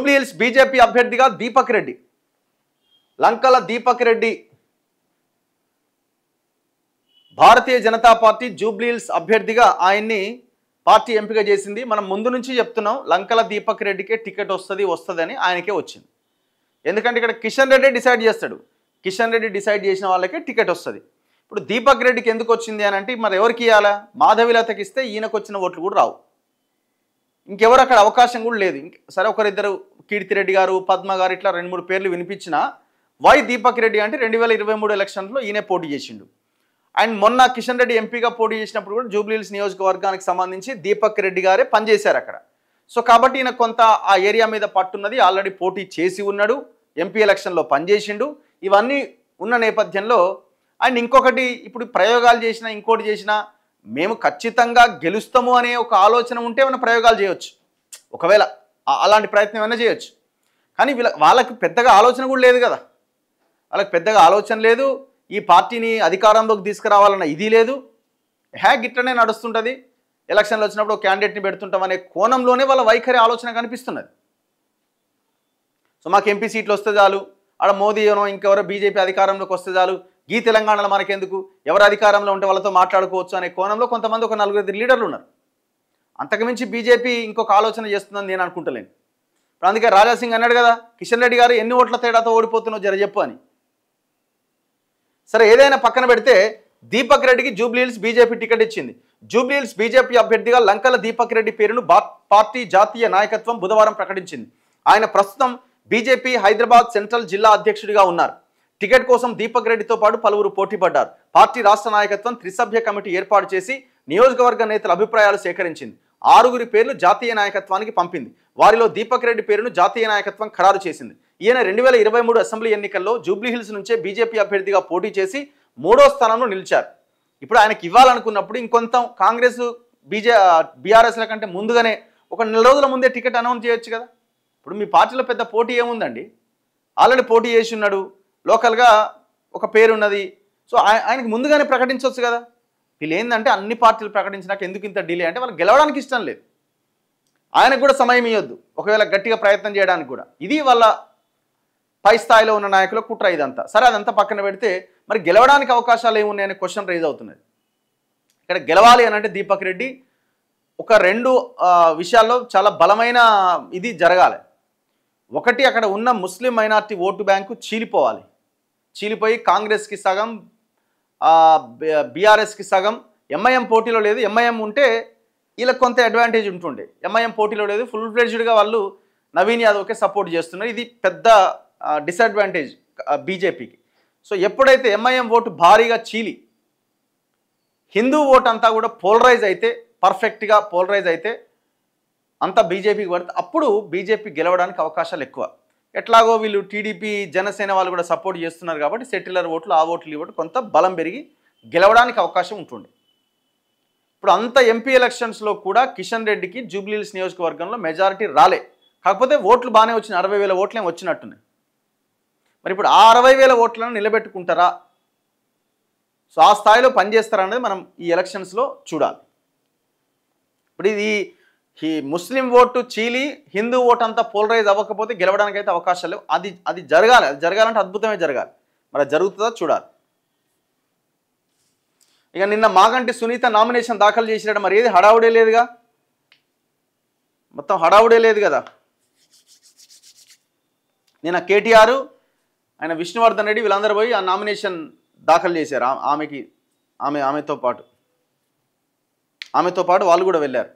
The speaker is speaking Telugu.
జూబ్లీహిల్స్ బీజేపీ అభ్యర్థిగా దీపక్ రెడ్డి, లంకల దీపక్ రెడ్డి భారతీయ జనతా పార్టీ జూబ్లీహిల్స్ అభ్యర్థిగా ఆయన్ని పార్టీ ఎంపిక చేసింది. మనం ముందు నుంచి చెప్తున్నాం లంకల దీపక్ రెడ్డికే టికెట్ వస్తుందని, ఆయనకే వచ్చింది. ఎందుకంటే ఇక్కడ కిషన్ రెడ్డి డిసైడ్ చేస్తాడు, కిషన్ రెడ్డి డిసైడ్ చేసిన వాళ్ళకే టికెట్ వస్తుంది. ఇప్పుడు దీపక్ రెడ్డికి ఎందుకు వచ్చింది అని అంటే మరి ఎవరికి ఇవ్వాలా? మాధవిలతకి ఇస్తే ఈయనకు వచ్చిన ఓట్లు కూడా రావు, ఇంకెవరు అక్కడ అవకాశం కూడా లేదు. సరే ఒకరిద్దరు కీర్తిరెడ్డి గారు, పద్మ గారు ఇట్లా 2-3 పేర్లు వినిపించిన వై దీపక్ రెడ్డి అంటే 2023 ఎలక్షన్లో ఈయనే పోటీ చేసిండు. అండ్ మొన్న కిషన్ రెడ్డి ఎంపీగా పోటీ చేసినప్పుడు కూడా జూబ్లీహిల్స్ నియోజకవర్గానికి సంబంధించి దీపక్ రెడ్డి గారే పనిచేశారు అక్కడ. సో కాబట్టి ఈయన కొంత ఆ ఏరియా మీద పట్టున్నది, ఆల్రెడీ పోటీ చేసి ఉన్నాడు, ఎంపీ ఎలక్షన్లో పనిచేసిండు. ఇవన్నీ ఉన్న నేపథ్యంలో అండ్ ఇంకొకటి ఇప్పుడు ప్రయోగాలు చేసినా ఇంకోటి చేసినా మేము ఖచ్చితంగా గెలుస్తాము అనే ఒక ఆలోచన ఉంటే ఏమైనా ప్రయోగాలు చేయొచ్చు, ఒకవేళ అలాంటి ప్రయత్నం ఏమైనా చేయొచ్చు. కానీ వాళ్ళకి పెద్దగా ఆలోచన కూడా లేదు కదా, వాళ్ళకి పెద్దగా ఆలోచన లేదు, ఈ పార్టీని అధికారంలోకి తీసుకురావాలన్న ఇది లేదు. గిట్లనే నడుస్తుంటుంది, ఎలక్షన్లు వచ్చినప్పుడు క్యాండిడేట్ని పెడుతుంటాం అనే కోణంలోనే వాళ్ళ వైఖరి ఆలోచన కనిపిస్తున్నది. సో మాకు ఎంపీ సీట్లు వస్తే చాలు, ఆడ మోదీ ఇంకెవరో బీజేపీ అధికారంలోకి వస్తే చాలు, ఈ తెలంగాణలో మనకెందుకు, ఎవరు అధికారంలో ఉంటే వాళ్ళతో మాట్లాడుకోవచ్చు అనే కోణంలో కొంతమంది ఒక 4-5 లీడర్లు ఉన్నారు. అంతకుమించి బీజేపీ ఇంకొక ఆలోచన చేస్తుందని నేను అనుకుంటలేను. ఇప్పుడు అందుకే రాజాసింగ్ అన్నాడు కదా, కిషన్ రెడ్డి గారు ఎన్ని ఓట్ల తేడాతో ఓడిపోతున్నావు జర చెప్పు అని. సరే ఏదైనా పక్కన పెడితే దీపక్ రెడ్డికి జూబ్లీహిల్స్ బీజేపీ టికెట్ ఇచ్చింది. జూబ్లీహిల్స్ బీజేపీ అభ్యర్థిగా లంకల దీపక్ రెడ్డి పేరును పార్టీ జాతీయ నాయకత్వం బుధవారం ప్రకటించింది. ఆయన ప్రస్తుతం బీజేపీ హైదరాబాద్ సెంట్రల్ జిల్లా అధ్యక్షుడిగా ఉన్నారు. టికెట్ కోసం దీపక్ రెడ్డితో పాటు పలువురు పోటీ పడ్డారు. పార్టీ రాష్ట్ర నాయకత్వం త్రిసభ్య కమిటీ ఏర్పాటు చేసి నియోజకవర్గ నేతల అభిప్రాయాలు సేకరించింది. 6 పేర్లు జాతీయ నాయకత్వానికి పంపింది. వారిలో దీపక్ రెడ్డి పేరును జాతీయ నాయకత్వం ఖరారు చేసింది. ఈయన 2023 అసెంబ్లీ ఎన్నికల్లో జూబ్లీహిల్స్ నుంచే బీజేపీ అభ్యర్థిగా పోటీ చేసి 3వ స్థానంలో నిలిచారు. ఇప్పుడు ఆయనకి ఇవ్వాలనుకున్నప్పుడు ఇంకొంత కాంగ్రెస్ బీఆర్ఎస్ల కంటే ముందుగానే ఒక 4 రోజుల ముందే టికెట్ అనౌన్స్ చేయొచ్చు కదా. ఇప్పుడు మీ పార్టీలో పెద్ద పోటీ ఏముందండి, ఆల్రెడీ పోటీ చేసి ఉన్నాడు, లోకల్గా ఒక పేరున్నది. సో ఆయనకి ముందుగానే ప్రకటించవచ్చు కదా. వీళ్ళు ఏంటంటే అన్ని పార్టీలు ప్రకటించినాక ఎందుకు ఇంత డిలే అంటే వాళ్ళకి గెలవడానికి ఇష్టం లేదు, ఆయనకు కూడా సమయం ఇవ్వద్దు ఒకవేళ గట్టిగా ప్రయత్నం చేయడానికి కూడా. ఇది వాళ్ళ పై స్థాయిలో ఉన్న నాయకుల కుట్ర ఇదంతా. సరే అదంతా పక్కన పెడితే మరి గెలవడానికి అవకాశాలు ఏమున్నాయనే క్వశ్చన్ రైజ్ అవుతున్నది. ఇక్కడ గెలవాలి అని అంటే దీపక్ రెడ్డి ఒక 2 విషయాల్లో చాలా బలమైన ఇది జరగాలి. ఒకటి, అక్కడ ఉన్న ముస్లిం మైనార్టీ ఓటు బ్యాంకు చీలిపోయి కాంగ్రెస్కి సగం, బీఆర్ఎస్కి సగం. ఎంఐఎం పోటీలో లేదు, ఎంఐఎం ఉంటే వీళ్ళకి కొంత అడ్వాంటేజ్ ఉంటుండే. ఎంఐఎం పోటీలో లేదు, ఫుల్ ఫ్లెడ్జ్డ్గా వాళ్ళు నవీన్ యాదవ్కే సపోర్ట్ చేస్తున్నారు. ఇది పెద్ద డిసడ్వాంటేజ్ బీజేపీకి. సో ఎప్పుడైతే ఎంఐఎం ఓటు భారీగా చీలి హిందూ ఓటు అంతా కూడా పోలరైజ్ అయితే, పర్ఫెక్ట్గా పోలరైజ్ అయితే అంతా బీజేపీకి పడితే అప్పుడు బీజేపీ గెలవడానికి అవకాశాలు ఎక్కువ. ఎట్లాగో వీళ్ళు టీడీపీ జనసేన వాళ్ళు కూడా సపోర్ట్ చేస్తున్నారు కాబట్టి సెటిలర్ ఓట్లు, ఆ ఓట్లు ఈ ఓట్లు కొంత బలం పెరిగి గెలవడానికి అవకాశం ఉంటుండే. ఇప్పుడు అంత ఎంపీ ఎలక్షన్స్లో కూడా కిషన్ రెడ్డికి జూబ్లీహిల్స్ నియోజకవర్గంలో మెజారిటీ రాలే, కాకపోతే ఓట్లు బాగానే వచ్చినాయి, 60,000 ఓట్లేం వచ్చినట్టున్నాయి. మరి ఇప్పుడు ఆ 60,000 ఓట్లను నిలబెట్టుకుంటారా, సో ఆ స్థాయిలో పనిచేస్తారా అనేది మనం ఈ ఎలక్షన్స్లో చూడాలి. ఇప్పుడు ఈ ముస్లిం ఓటు చీలి హిందూ ఓటు అంతా పోలరైజ్ అవ్వకపోతే గెలవడానికి అయితే అవకాశాలు లేవు. అది జరగాలంటే అద్భుతమే జరగాలి. మరి అది జరుగుతుందా చూడాలి. ఇక నిన్న మాగంటి సునీత నామినేషన్ దాఖలు చేసినట్టు మరి ఏది హడావుడే లేదుగా, మొత్తం హడావుడే లేదు కదా. నిన్న కేటీఆర్ ఆయన విష్ణువర్ధన్ రెడ్డి వీళ్ళందరూ పోయి ఆ నామినేషన్ దాఖలు చేశారు. ఆమెతో పాటు వాళ్ళు కూడా వెళ్ళారు.